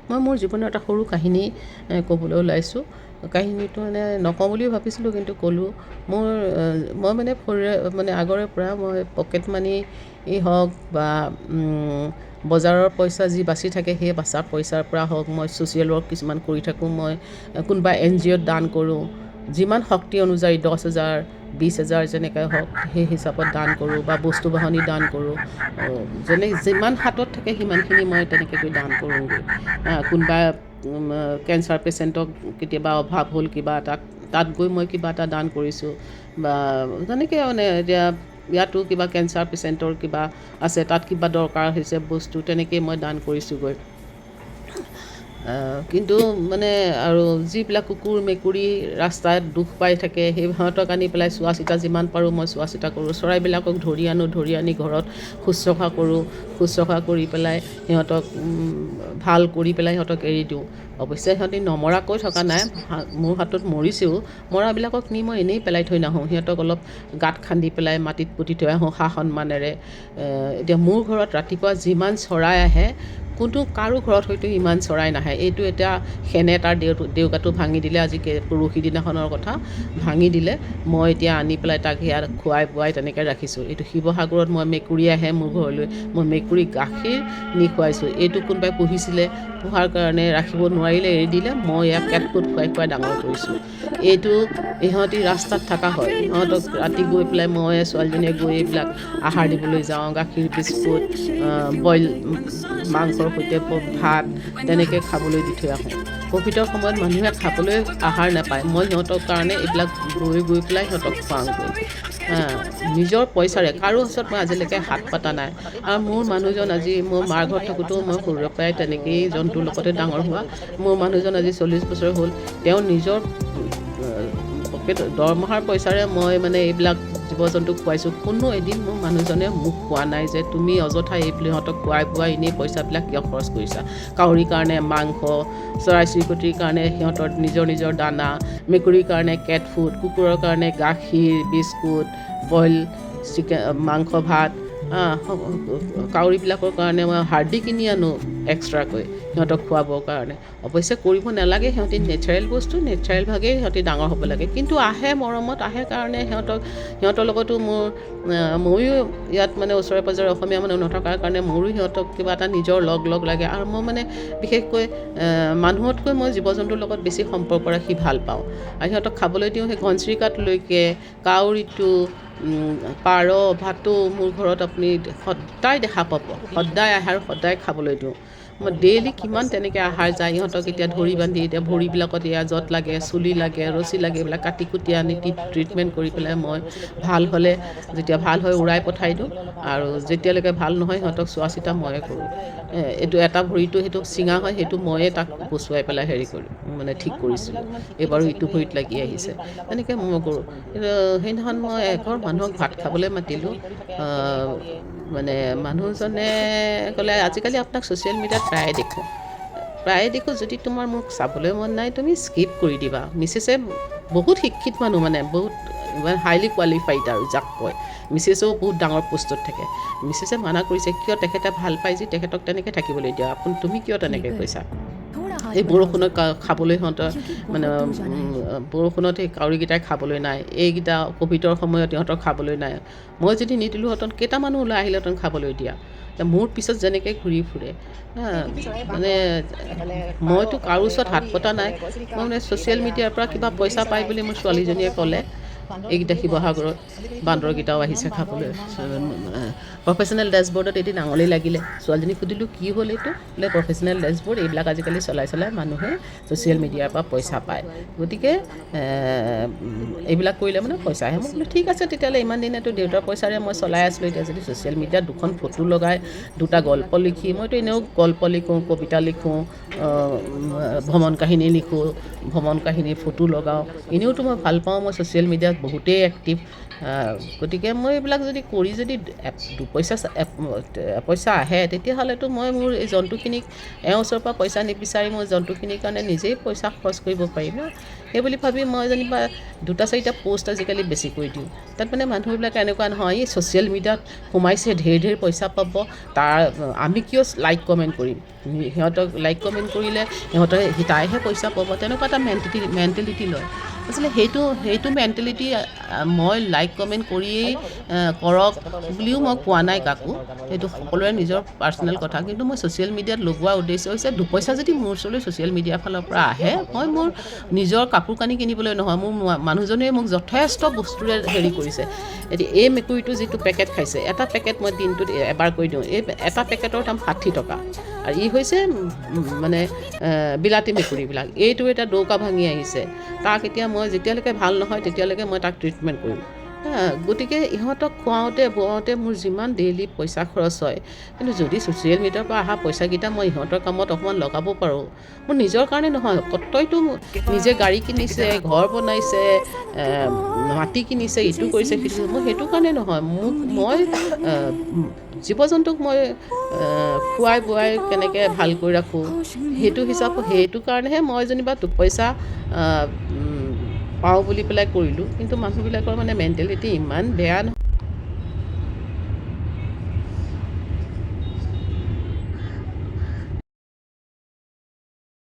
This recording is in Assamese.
মই মোৰ জীৱনৰ এটা সৰু কাহিনী ক'বলৈ ওলাইছোঁ। কাহিনীটো মানে নকওঁ বুলিও ভাবিছিলোঁ, কিন্তু ক'লোঁ। মই মানে আগৰে পৰা মই পকেট মানি হওক বা বজাৰৰ পইচা যি বাচি থাকে, সেই বাচা পইচাৰ পৰা হওক, মই ছ'চিয়েল ৱৰ্ক কিছুমান কৰি থাকোঁ। মই কোনোবা NGOত দান কৰোঁ, যিমান শক্তি অনুযায়ী 10,000 20,000 যেনেকৈ হওক সেই হিচাপত দান কৰোঁ, বা বস্তু বাহনি দান কৰোঁ। যিমান হাতত থাকে সিমানখিনি মই তেনেকৈ কৰি দান কৰোঁগৈ। কোনোবা কেঞ্চাৰ পেচেণ্টক কেতিয়াবা অভাৱ হ'ল কিবা এটা, তাত গৈ মই কিবা এটা দান কৰিছোঁ। বা তেনেকৈ মানে এতিয়া ইয়াতো কিবা কেঞ্চাৰ পেচেণ্টৰ কিবা আছে, তাত কিবা দৰকাৰ হৈছে বস্তু, তেনেকেই মই দান কৰিছোঁগৈ। কিন্তু মানে আৰু যিবিলাক কুকুৰ মেকুৰী ৰাস্তাত দুখ পাই থাকে, সেই সিহঁতক আনি পেলাই চোৱা চিতা যিমান পাৰোঁ মই চোৱা চিতা কৰোঁ। চৰাইবিলাকক ধৰি আনি ঘৰত শুশ্ৰূষা কৰোঁ। শুশ্ৰূষা কৰি পেলাই সিহঁতক ভাল কৰি পেলাই সিহঁতক এৰি দিওঁ। অৱশ্যে সিহঁতি নমৰাকৈ থকা নাই, মোৰ হাতত মৰিছেও। মৰাবিলাকক নি মই এনেই পেলাই থৈ নাহোঁ, সিহঁতক অলপ গাঁত খান্দি পেলাই মাটিত পুতি থৈ আহোঁ সন্মানেৰে। এতিয়া মোৰ ঘৰত ৰাতিপুৱা যিমান চৰাই আহে, কাৰো ঘৰত হয়তো ইমান চৰাই নাহে। এইটো এতিয়া সেনে তাৰ ডেউকাটো ভাঙি দিলে, আজি পৰহি দিনাখনৰ কথা, ভাঙি দিলে। মই এতিয়া আনি পেলাই তাক সেয়া খুৱাই বোৱাই তেনেকৈ ৰাখিছোঁ। এইটো শিৱসাগৰত মই মেকুৰী আহে মোৰ ঘৰলৈ, মই মেকুৰীক গাখীৰ নি খুৱাইছোঁ। এইটো কোনোবাই পুহিছিলে, পোহাৰ কাৰণে ৰাখিব নোৱাৰিলে, এৰি দিলে, মই ইয়াক কেট ফুট খুৱাই ডাঙৰ কৰিছোঁ। এইটো ইহঁতি ৰাস্তাত থকা হয়, ইহঁতক ৰাতি গৈ পেলাই মই ছোৱালীজনীয়ে গৈ এইবিলাক আহাৰ দিবলৈ যাওঁ। গাখীৰ বিস্কুট, বইল মাংসৰ সৈতে ভাত তেনেকৈ খাবলৈ দি থৈ আহোঁ। ক'ভিডৰ সময়ত মানুহে খাবলৈ আহাৰ নাপায়, মই সিহঁতৰ কাৰণে এইবিলাক গৈ পেলাই সিহঁতক খুৱাওঁগৈ। নিজৰ পইচাৰে, কাৰো ওচৰত মই আজিলৈকে হাত পাতা নাই। আৰু মোৰ মানুহজন আজি, মোৰ মাৰ ঘৰত থাকোঁতেও মই সৰুৰে পৰাই তেনেকেই জন্তুৰ লগতে ডাঙৰ হোৱা। মোৰ মানুহজন আজি 40 বছৰ হ'ল। তেওঁ নিজৰ পকেট দৰমহাৰ পইচাৰে মই মানে এইবিলাক জীৱ জন্তুক খুৱাইছোঁ। কোনো এদিন মোৰ মানুহজনে মোক কোৱা নাই যে তুমি অযথা সিহঁতক খুৱাই বোৱাই এনেই পইচাবিলাক কিয় খৰচ কৰিছা। কাউৰীৰ কাৰণে মাংস, চৰাই চিৰিকটিৰ কাৰণে সিহঁতৰ নিজৰ দানা, মেকুৰীৰ কাৰণে কেট ফুড, কুকুৰৰ কাৰণে গাখীৰ বিস্কুট, বইল মাংস ভাত, কাউৰীবিলাকৰ কাৰণে মই হাৰ্ডি কিনি আনো এক্সট্ৰাকৈ সিহঁতক খুৱাবৰ কাৰণে। অৱশ্যে কৰিব নালাগে, সিহঁতি নেচাৰেল বস্তু, নেচাৰেলভাৱেই সিহঁতি ডাঙৰ হ'ব লাগে। কিন্তু আহে মৰমত, আহে কাৰণে সিহঁতৰ লগতো ময়ো ইয়াত মানে ওচৰে পাঁজৰে অসমীয়া মানুহ নথকাৰ কাৰণে মোৰো সিহঁতক কিবা এটা নিজৰ লগ লাগে। আৰু মই মানে বিশেষকৈ মানুহতকৈ মই জীৱ জন্তুৰ লগত বেছি সম্পৰ্ক ৰাখি ভাল পাওঁ। আৰু সিহঁতক খাবলৈ দিওঁ সেই ঘনচিৰিকাটোলৈকে, কাউৰীটো, পাৰ, ভাটৌ মোৰ ঘৰত আপুনি সদায় দেখা পাব, সদায় আহে আৰু সদায় খাবলৈ দিওঁ। মই ডেইলি কিমান তেনেকৈ আহাৰ যায়। ইহঁতক এতিয়া ধৰি বান্ধি, এতিয়া ভৰিবিলাকত এয়া য'ত লাগে, চুলি লাগে, ৰছী লাগে, এইবিলাক কাটি কুটি আনি ট্ৰিটমেণ্ট কৰি পেলাই মই ভাল হ'লে, যেতিয়া ভাল হয় উৰাই পঠাই দিওঁ। আৰু যেতিয়ালৈকে ভাল নহয় সিহঁতক চোৱা চিতা ময়ে কৰোঁ। এইটো এটা ভৰিটো সেইটো চিঙা হয়, সেইটো ময়ে তাক বচুৱাই পেলাই মানে ঠিক কৰিছিলোঁ। এইবাৰো ইটো ভৰিত লাগি আহিছে, তেনেকৈ মই কৰোঁ। কিন্তু সেইদিনাখন মই এঘৰ মানুহক ভাত খাবলৈ মাতিলোঁ। মানে মানুহজনে ক'লে, আজিকালি আপোনাক ছ'চিয়েল মিডিয়াত প্ৰায়ে দেখোঁ, যদি তোমাৰ মোক চাবলৈ মন নাই তুমি স্কিপ কৰি দিবা। মিছেছে বহুত শিক্ষিত মানুহ, মানে বহুত হাইলি কোৱালিফাইড আৰু যাক কয়। মিছেছেও বহুত ডাঙৰ পোষ্টত থাকে। মিছেছে মানা কৰিছে, কিয়? তেখেতে ভাল পায় যে তেখেতক তেনেকৈ থাকিবলৈ দিয়া, তুমি কিয় তেনেকৈ কৈছা? এই বৰষুণত খাবলৈ সিহঁতৰ মানে বৰষুণত সেই কাউৰীকেইটাই খাবলৈ নাই, এইকেইটা ক'ভিডৰ সময়ত সিহঁতৰ খাবলৈ নাই। মই যদি নিদিলোঁহেঁতেন কেইটা মানুহ ওলাই আহিলেহেঁতেন খাবলৈ দিয়া। মোৰ পিছত যেনেকৈ ঘূৰি ফুৰে, মানে মইতো কাৰো ওচৰত হাত পতা নাই। মই মানে ছ'চিয়েল মিডিয়াৰ পৰা কিবা পইচা পাই বুলি মোৰ ছোৱালীজনীয়ে ক'লে। এইকেইটা শিৱসাগৰত বান্দৰকেইটাও আহিছে খাবলৈ। প্ৰফেচনেল ডেছবৰ্ডত এদিন আঙুলি লাগিলে, ছোৱালীজনীক সুধিলোঁ কি হ'ল এইটো? বোলে প্ৰফেচনেল ডেছবৰ্ড, এইবিলাক আজিকালি চলাই মানুহে ছ'চিয়েল মিডিয়াৰ পৰা পইচা পায়, গতিকে এইবিলাক কৰিলে মানে পইচা আহে। মই বোলো ঠিক আছে তেতিয়াহ'লে, ইমান দিনেতো দেউতাৰ পইচাৰে মই চলাই আছিলোঁ, এতিয়া যদি ছ'চিয়েল মিডিয়াত দুখন ফটো লগাই, দুটা গল্প লিখি, মইতো এনেও গল্প লিখোঁ, কবিতা লিখোঁ, ভ্ৰমণ কাহিনী লিখোঁ, ভ্ৰমণ কাহিনীৰ ফটো লগাওঁ, এনেওতো মই ভাল পাওঁ। মই ছ'চিয়েল মিডিয়াত বহুতেই এক্টিভ। গতিকে মই এইবিলাক যদি কৰি যদি পইচা আহে তেতিয়াহ'লেতো মই মোৰ এই জন্তুখিনিক ওচৰৰ পৰা পইচা নিবিচাৰি মই জন্তুখিনিৰ কাৰণে নিজেই পইচা খৰচ কৰিব পাৰিম ন। সেই বুলি ভাবি মই যেনিবা 2-4টা পোষ্ট আজিকালি বেছি কৰি দিওঁ। তাত মানে মানুহবিলাক এনেকুৱা নহয়, এই ছ'চিয়েল মিডিয়াত সোমাইছে ঢেৰ পইচা পাব, আমি কিয় লাইক কমেণ্ট কৰিম, সিহঁতক লাইক কমেণ্ট কৰিলে তাইহে পইচা পাব, তেনেকুৱা এটা মেণ্টেলিটি লয়। আচলতে সেইটো মেণ্টেলিটি মই লাইক কমেণ্ট কৰিয়েই কৰক বুলিও মই কোৱা নাই কাকো, সেইটো সকলোৰে নিজৰ পাৰ্চনেল কথা। কিন্তু মই ছ'চিয়েল মিডিয়াত লগোৱা উদ্দেশ্য হৈছে 2 পইচা যদি মোৰ ওচৰলৈ ছ'চিয়েল মিডিয়াৰ ফালৰ পৰা আহে, মই মোৰ নিজৰ কাপোৰ কানি কিনিবলৈ নহয়, মোৰ মানুহজনে মোক যথেষ্ট বস্তুৰে হেৰি কৰিছে। এতিয়া এই মেকুৰীটো যিটো পেকেট খাইছে, এটা পেকেট মই দিনটোত এবাৰ কৰি দিওঁ, এই এটা পেকেটৰ দাম 60 টকা। আৰু ই হৈছে মানে বিলাতী মেকুৰীবিলাক। এইটো এটা ডৌকা ভাঙি আহিছে, তাক এতিয়া মই যেতিয়ালৈকে ভাল নহয় তেতিয়ালৈকে মই তাক ট্ৰিটমেণ্ট কৰিম। গতিকে ইহঁতক খুৱাওঁতে বোৱাওঁতে মোৰ যিমান ডেইলি পইচা খৰচ হয়, কিন্তু যদি ছ'চিয়েল মিডিয়াৰ পৰা অহা পইচাকেইটা মই ইহঁতৰ কামত অকণমান লগাব পাৰোঁ, মোৰ নিজৰ কাৰণে নহয়, কতইতো নিজে গাড়ী কিনিছে, ঘৰ বনাইছে, মাটি কিনিছে, ইটো কৰিছে সিটো, মই সেইটো কাৰণে নহয়, মই জীৱ জন্তুক মই খুৱাই বোৱাই কেনেকৈ ভাল কৰি ৰাখোঁ সেইটো কাৰণেহে মই যেনিবা 2 পইচা পাওঁ বুলি পেলাই কৰিলোঁ। কিন্তু মানুহবিলাকৰ মানে মেণ্টেলিটি ইমান বেয়া নহয়।